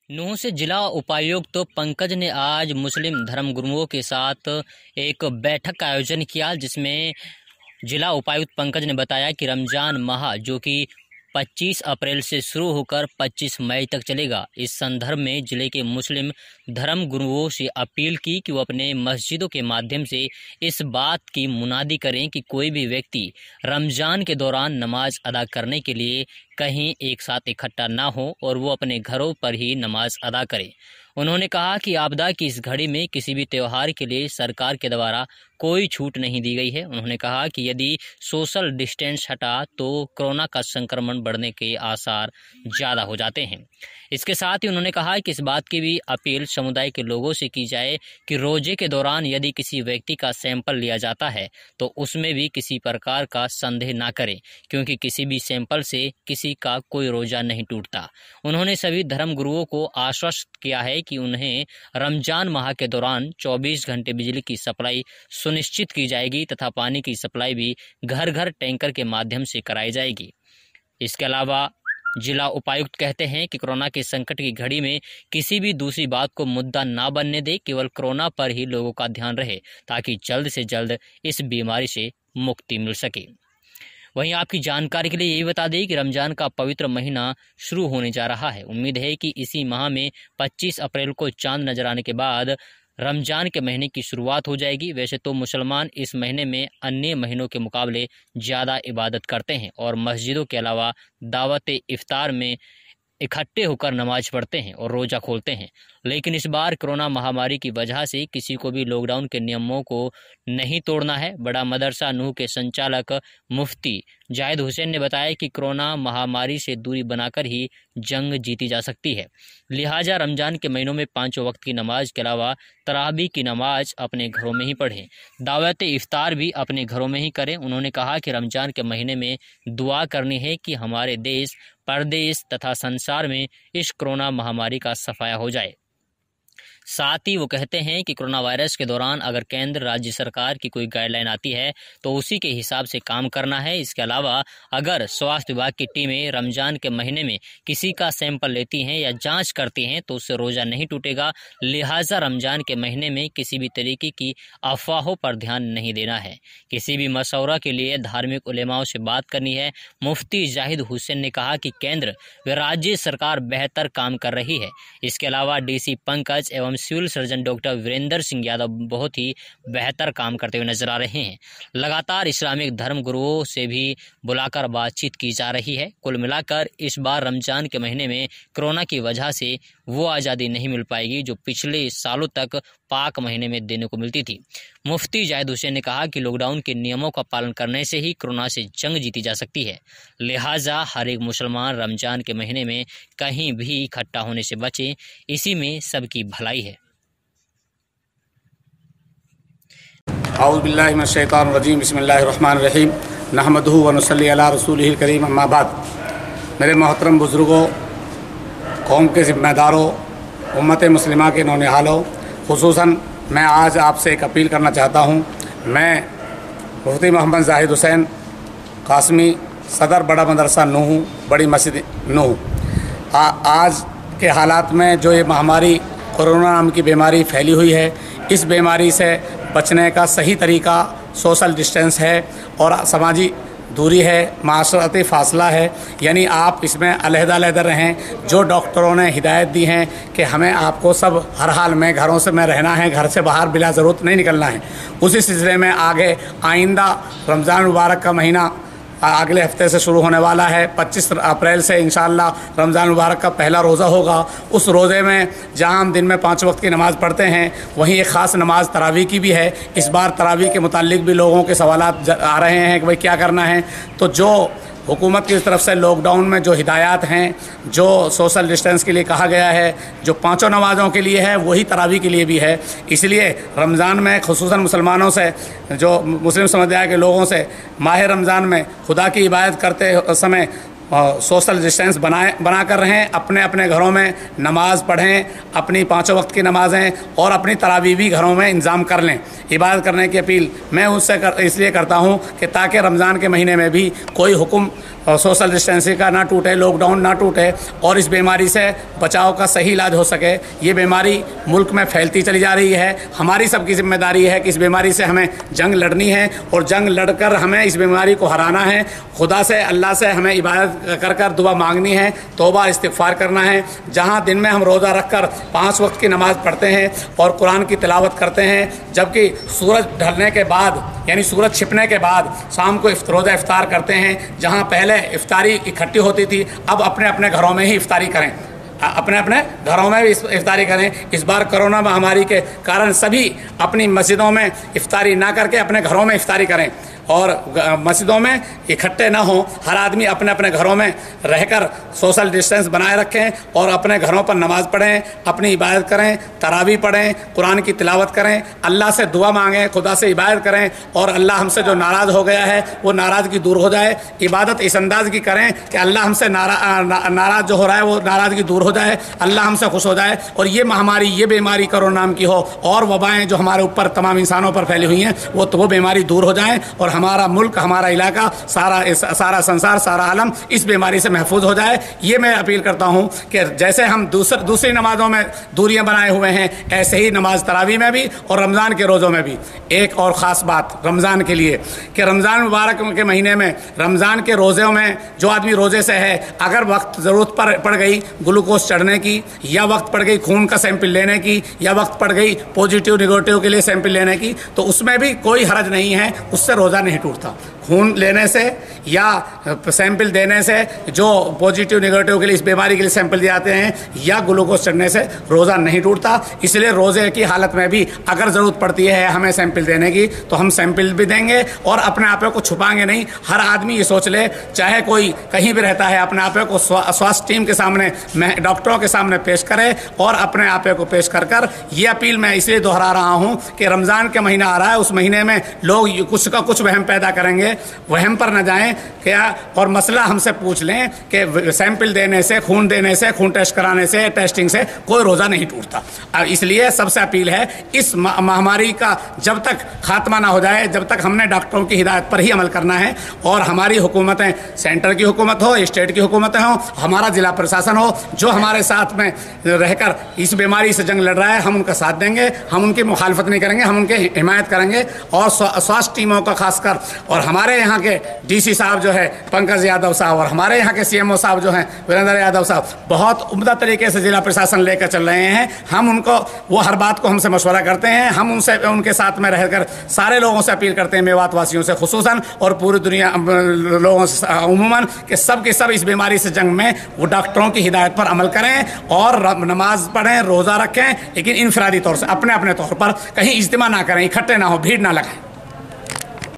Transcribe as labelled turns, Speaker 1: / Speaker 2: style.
Speaker 1: नूंह से जिला उपायुक्त तो पंकज ने आज मुस्लिम धर्मगुरुओं के साथ एक बैठक का आयोजन किया, जिसमें जिला उपायुक्त पंकज ने बताया कि रमज़ान माह जो कि 25 अप्रैल से शुरू होकर 25 मई तक चलेगा, इस संदर्भ में जिले के मुस्लिम धर्म गुरुओं से अपील की कि वो अपने मस्जिदों के माध्यम से इस बात की मुनादी करें कि कोई भी व्यक्ति रमज़ान के दौरान नमाज अदा करने के लिए कहीं एक साथ इकट्ठा ना हो और वो अपने घरों पर ही नमाज अदा करें। उन्होंने कहा कि आपदा की इस घड़ी में किसी भी त्यौहार के लिए सरकार के द्वारा कोई छूट नहीं दी गई है। उन्होंने कहा कि यदि सोशल डिस्टेंस हटा तो कोरोना का संक्रमण बढ़ने के आसार ज़्यादा हो जाते हैं। इसके साथ ही उन्होंने कहा कि इस बात की भी अपील समुदाय के लोगों से की जाए कि रोजे के दौरान यदि किसी व्यक्ति का सैंपल लिया जाता है तो उसमें भी किसी प्रकार का संदेह ना करें, क्योंकि किसी भी सैंपल से किसी का कोई रोजा नहीं टूटता। उन्होंने सभी धर्म गुरुओं को आश्वस्त किया है कि उन्हें रमजान माह के दौरान 24 घंटे बिजली की सप्लाई सुनिश्चित की जाएगी तथा पानी की सप्लाई भी घर घर टैंकर के माध्यम से कराई जाएगी। इसके अलावा जिला उपायुक्त कहते हैं कि कोरोना के संकट की घड़ी में किसी भी दूसरी बात को मुद्दा ना बनने दे, केवल कोरोना पर ही लोगों का ध्यान रहे ताकि जल्द से जल्द इस बीमारी से मुक्ति मिल सके। वहीं आपकी जानकारी के लिए यही बता दें कि रमजान का पवित्र महीना शुरू होने जा रहा है। उम्मीद है कि इसी माह में 25 अप्रैल को चांद नजर आने के बाद रमजान के महीने की शुरुआत हो जाएगी। वैसे तो मुसलमान इस महीने में अन्य महीनों के मुकाबले ज़्यादा इबादत करते हैं और मस्जिदों के अलावा दावत इफ्तार में इकट्ठे होकर नमाज पढ़ते हैं और रोज़ा खोलते हैं, लेकिन इस बार कोरोना महामारी की वजह से किसी को भी लॉकडाउन के नियमों को नहीं तोड़ना है। बड़ा मदरसा नूंह के संचालक मुफ्ती जाहिद हुसैन ने बताया कि कोरोना महामारी से दूरी बनाकर ही जंग जीती जा सकती है, लिहाजा रमजान के महीनों में 5 वक्त की नमाज के अलावा तरावी की नमाज अपने घरों में ही पढ़ें, दावत इफ्तार भी अपने घरों में ही करें। उन्होंने कहा कि रमजान के महीने में दुआ करनी है कि हमारे देश, प्रदेश तथा संसार में इस कोरोना महामारी का सफाया हो जाए। साथ ही वो कहते हैं कि कोरोना वायरस के दौरान अगर केंद्र राज्य सरकार की कोई गाइडलाइन आती है तो उसी के हिसाब से काम करना है। इसके अलावा अगर स्वास्थ्य विभाग की टीमें रमजान के महीने में किसी का सैंपल लेती हैं या जांच करती हैं तो उससे रोज़ा नहीं टूटेगा, लिहाजा रमजान के महीने में किसी भी तरीके की अफवाहों पर ध्यान नहीं देना है। किसी भी मशवरा के लिए धार्मिक उलेमाओं से बात करनी है। मुफ्ती जाहिद हुसैन ने कहा कि केंद्र व राज्य सरकार बेहतर काम कर रही है। इसके अलावा डीसी पंकज एवं civil surgeon doctor Virendra Singh Yadav बहुत ही बेहतर काम करते हुए नजर आ रहे हैं। लगातार इस्लामिक धर्म गुरुओं से भी बुलाकर बातचीत की जा रही है। कुल मिलाकर इस बार रमजान के महीने में कोरोना की वजह से वो आज़ादी नहीं मिल पाएगी जो पिछले सालों तक पाक महीने में देने को मिलती थी। मुफ्ती जाहिद हुसैन ने कहा कि लॉकडाउन के नियमों का पालन करने से ही कोरोना से जंग जीती जा सकती है, लिहाजा हर एक मुसलमान रमजान के महीने में कहीं भी इकट्ठा होने से बचे, इसी में सबकी भलाई है।
Speaker 2: औज़ु बिल्लाहि मिनश शैतानिर रजीम, बिस्मिल्लाहिर रहमानिर रहीम, नहमदुहु व नुसल्ली अला रसूलिहिल करीम, अम्मा बाद। मेरे मोहतरम बुज़ुर्गों, कौम के ज़िम्मेदारों, उम्मत मुस्लिमा के नौनिहालों, खुसूसन मैं आज आपसे एक अपील करना चाहता हूँ। मैं मुफ्ती मोहम्मद जाहिद हुसैन कासमी, सदर बड़ा मदरसा नूंह, बड़ी मस्जिद नूंह। आज के हालात में जो ये महामारी कोरोना नाम की बीमारी फैली हुई है, इस बीमारी से बचने का सही तरीका सोशल डिस्टेंस है और समाजी दूरी है, माशरती फासला है, यानी आप इसमें अलहदा रहें। जो डॉक्टरों ने हिदायत दी हैं कि हमें आपको सब हर हाल में घरों से में रहना है, घर से बाहर बिला ज़रूरत नहीं निकलना है, उसी सिलसिले में आगे आइंदा रमज़ान मुबारक का महीना अगले हफ्ते से शुरू होने वाला है। 25 अप्रैल से इंशाअल्लाह रमज़ान मुबारक का पहला रोज़ा होगा। उस रोज़े में जहाँ हम दिन में 5 वक्त की नमाज़ पढ़ते हैं, वहीं एक ख़ास नमाज तरावी की भी है। इस बार तरावी के मुताल्लिक भी लोगों के सवालात आ रहे हैं कि भाई क्या करना है। तो जो हुकूमत की तरफ से लॉकडाउन में जो हिदायत हैं, जो सोशल डिस्टेंस के लिए कहा गया है, जो 5 नमाज़ों के लिए है, वही तरावी के लिए भी है। इसलिए रमज़ान में खुसूसन मुसलमानों से, जो मुस्लिम समुदाय के लोगों से माह रमज़ान में खुदा की इबादत करते समय सोशल डिस्टेंस बना कर रहें, अपने अपने घरों में नमाज़ पढ़ें, अपनी 5 वक्त की नमाज़ें और अपनी तरावी भी घरों में इंतज़ाम कर लें। इबादत करने की अपील मैं उससे इसलिए करता हूँ कि ताकि रमज़ान के महीने में भी कोई हुक्म सोशल डिस्टेंसिंग का ना टूटे, लॉकडाउन ना टूटे और इस बीमारी से बचाव का सही इलाज हो सके। ये बीमारी मुल्क में फैलती चली जा रही है। हमारी सबकी जिम्मेदारी है कि इस बीमारी से हमें जंग लड़नी है और जंग लड़कर हमें इस बीमारी को हराना है। खुदा से, अल्लाह से हमें इबादत कर कर दुआ मांगनी है, तौबा इस्तिग़फ़ार करना है। जहाँ दिन में हम रोज़ा रख कर 5 वक्त की नमाज़ पढ़ते हैं और कुरान की तिलावत करते हैं, जबकि सूरज ढलने के बाद यानी सूरज छिपने के बाद शाम को रोज़ा इफ्तार करते हैं। जहाँ पहले इफ्तारी इकट्ठी होती थी, अब अपने अपने घरों में ही इफ्तारी करें, अपने अपने घरों में भी इफ्तारी करें। इस बार कोरोना महामारी के कारण सभी अपनी मस्जिदों में इफ्तारी ना करके अपने घरों में इफ्तारी करें और मस्जिदों में इकट्ठे ना हों। हर आदमी अपने अपने घरों में रहकर सोशल डिस्टेंस बनाए रखें और अपने घरों पर नमाज़ पढ़ें, अपनी इबादत करें, तरावी पढ़ें, कुरान की तिलावत करें, अल्लाह से दुआ मांगें, खुदा से इबादत करें और अल्लाह हमसे जो नाराज़ हो गया है वो नाराज़गी दूर हो जाए। इबादत इस अंदाज़ की करें कि अल्लाह हमसे नाराज़ जो हो रहा है वो नाराज़गी दूर हो जाए, अल्लाह हमसे खुश हो जाए और ये महामारी, ये बीमारी कोरोना नाम की हो और वबाएँ जो हमारे ऊपर तमाम इंसानों पर फैली हुई हैं वो बीमारी दूर हो जाए और हमारा मुल्क, हमारा इलाका, सारा संसार, सारा आलम इस बीमारी से महफूज हो जाए। ये मैं अपील करता हूँ कि जैसे हम दूसरी नमाज़ों में दूरियां बनाए हुए हैं, ऐसे ही नमाज तरावी में भी और रमज़ान के रोज़ों में भी। एक और ख़ास बात रमज़ान के लिए कि रमज़ान मुबारक के महीने में, रमज़ान के रोज़ों में जो आदमी रोज़े से है, अगर वक्त ज़रूरत पड़ गई ग्लूकोज चढ़ने की, या वक्त पड़ गई खून का सैंपल लेने की, या वक्त पड़ गई पॉजिटिव निगेटिव के लिए सैंपल लेने की, तो उसमें भी कोई हरज नहीं है, उससे रोज़ा नहीं टूटता। खून लेने से या सैंपल देने से, जो पॉजिटिव निगेटिव के लिए, इस बीमारी के लिए सैंपल दिए जाते हैं, या ग्लूकोज चढ़ने से रोज़ा नहीं टूटता। इसलिए रोज़े की हालत में भी अगर ज़रूरत पड़ती है हमें सैंपल देने की तो हम सैंपल भी देंगे और अपने आप को छुपाएंगे नहीं। हर आदमी ये सोच ले, चाहे कोई कहीं भी रहता है, अपने आप को स्वास्थ्य टीम के सामने, डॉक्टरों के सामने पेश करे और अपने आप को पेश कर कर। ये अपील मैं इसलिए दोहरा रहा हूँ कि रमज़ान के महीना आ रहा है, उस महीने में लोग कुछ का कुछ वहम पैदा करेंगे, वहम पर न जाएं क्या, और मसला हमसे पूछ लें कि सैंपल देने से, खून देने से, खून टेस्ट कराने से, टेस्टिंग से कोई रोज़ा नहीं टूटता। इसलिए सबसे अपील है, इस महामारी का जब तक खात्मा ना हो जाए, जब तक हमने डॉक्टरों की हिदायत पर ही अमल करना है और हमारी हुकूमतें, सेंटर की हुकूमत हो, स्टेट की हुकूमतें हो, हमारा जिला प्रशासन हो, जो हमारे साथ में रहकर इस बीमारी से जंग लड़ रहा है, हम उनका साथ देंगे, हम उनकी मुखालफत नहीं करेंगे, हम उनकी हिमायत करेंगे। और स्वास्थ्य टीमों का खासकर, और हमारे यहाँ के डीसी साहब जो है पंकज यादव साहब, और हमारे यहाँ के सीएमओ साहब जो हैं वीरेंद्र यादव साहब, बहुत उम्दा तरीके से जिला प्रशासन लेकर चल रहे हैं। हम उनको, वो हर बात को हमसे मशवरा करते हैं, हम उनके साथ में रहकर सारे लोगों से अपील करते हैं, मेवात वासियों से खुसूसन और पूरी दुनिया लोगों से अमूमन, कि सब के सब इस बीमारी से जंग में वो डॉक्टरों की हिदायत पर अमल करें और नमाज पढ़ें, रोज़ा रखें, लेकिन इनफरादी तौर से, अपने अपने तौर पर, कहीं इज्तिमा ना करें, इकट्ठे ना हो, भीड़ ना लगाएं।